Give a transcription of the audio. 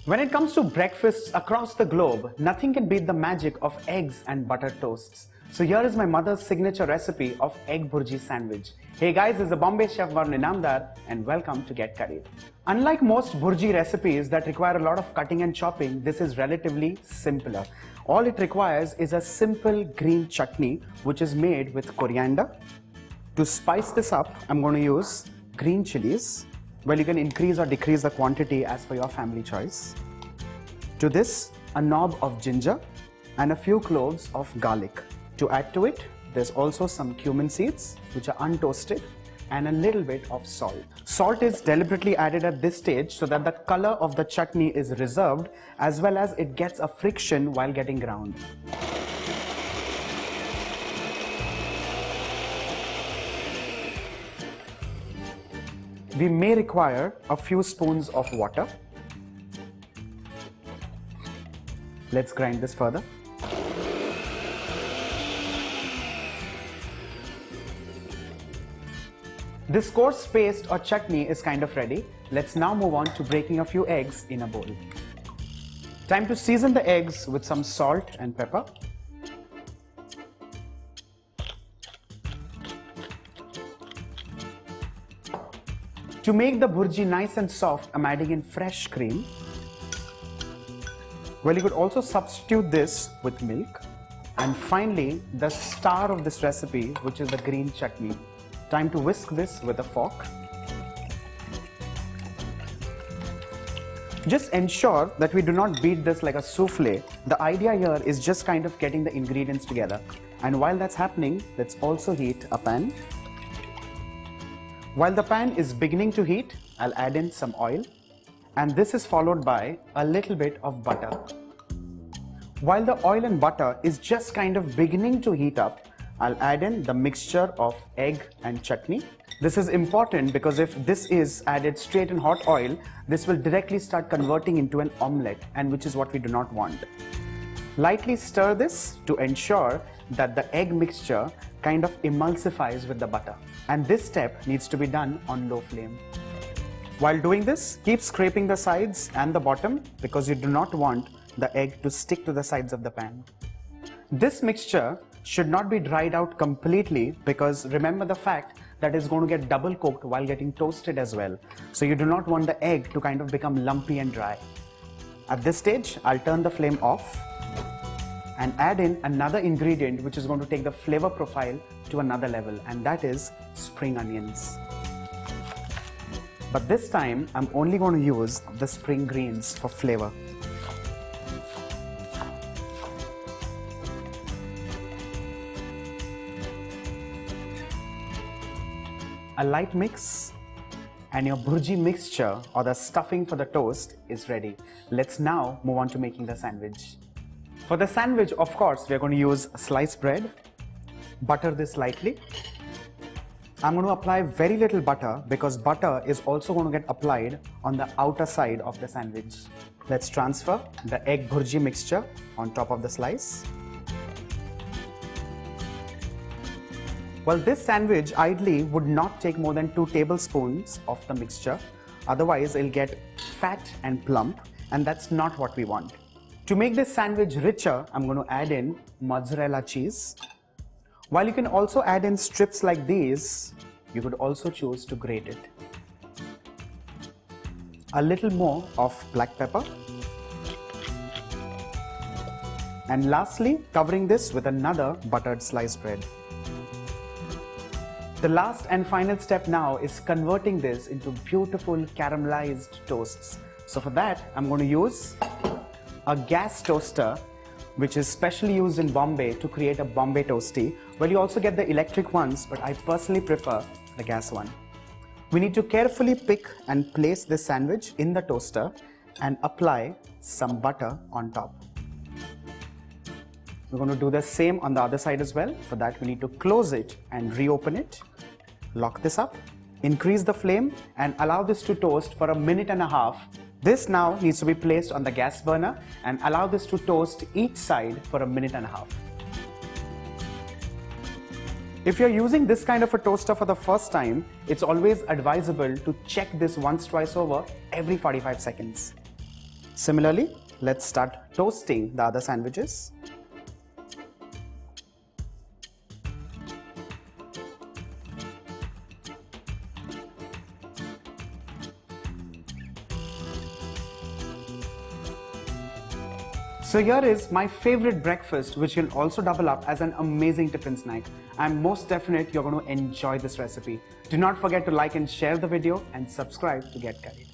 When it comes to breakfasts across the globe, nothing can beat the magic of eggs and buttered toasts. So here is my mother's signature recipe of egg bhurji sandwich. Hey guys, this is the Bombay Chef Varun Inamdar and welcome to Get Curried. Unlike most bhurji recipes that require a lot of cutting and chopping, this is relatively simpler. All it requires is a simple green chutney which is made with coriander. To spice this up, I'm going to use green chillies. Well, you can increase or decrease the quantity as per your family choice. To this, a knob of ginger and a few cloves of garlic. To add to it, there's also some cumin seeds which are untoasted and a little bit of salt. Salt is deliberately added at this stage so that the color of the chutney is reserved as well as it gets a friction while getting ground. We may require a few spoons of water. Let's grind this further. This coarse paste or chutney is kind of ready. Let's now move on to breaking a few eggs in a bowl. Time to season the eggs with some salt and pepper. To make the bhurji nice and soft, I'm adding in fresh cream. Well, you could also substitute this with milk. And finally, the star of this recipe, which is the green chutney. Time to whisk this with a fork. Just ensure that we do not beat this like a souffle. The idea here is just kind of getting the ingredients together. And while that's happening, let's also heat a pan. While the pan is beginning to heat, I'll add in some oil, and this is followed by a little bit of butter. While the oil and butter is just kind of beginning to heat up, I'll add in the mixture of egg and chutney. This is important because if this is added straight in hot oil, this will directly start converting into an omelette, and which is what we do not want. Lightly stir this to ensure that the egg mixture kind of emulsifies with the butter. And this step needs to be done on low flame. While doing this, keep scraping the sides and the bottom because you do not want the egg to stick to the sides of the pan. This mixture should not be dried out completely because remember the fact that it's going to get double cooked while getting toasted as well. So you do not want the egg to kind of become lumpy and dry. At this stage, I'll turn the flame off and add in another ingredient which is going to take the flavor profile to another level, and that is spring onions. But this time, I'm only going to use the spring greens for flavor. A light mix and your bhurji mixture or the stuffing for the toast is ready. Let's now move on to making the sandwich. For the sandwich, of course, we're going to use sliced bread. Butter this lightly. I'm going to apply very little butter because butter is also going to get applied on the outer side of the sandwich. Let's transfer the egg bhurji mixture on top of the slice. Well, this sandwich ideally would not take more than 2 tablespoons of the mixture. Otherwise, it'll get fat and plump, and that's not what we want. To make this sandwich richer, I'm going to add in mozzarella cheese. While you can also add in strips like these, you could also choose to grate it. A little more of black pepper. And lastly, covering this with another buttered sliced bread. The last and final step now is converting this into beautiful caramelized toasts. So for that, I'm going to use a gas toaster, which is specially used in Bombay to create a Bombay toasty. Well, you also get the electric ones, but I personally prefer the gas one. We need to carefully pick and place this sandwich in the toaster and apply some butter on top. We're going to do the same on the other side as well. For that, we need to close it and reopen it. Lock this up, increase the flame and allow this to toast for 1.5 minutes. This now needs to be placed on the gas burner and allow this to toast each side for 1.5 minutes. If you're using this kind of a toaster for the first time, it's always advisable to check this once, twice over every 45 seconds. Similarly, let's start toasting the other sandwiches. So here is my favorite breakfast, which will also double up as an amazing tiffin snack. I'm most definite you're going to enjoy this recipe. Do not forget to like and share the video and subscribe to Get Curried.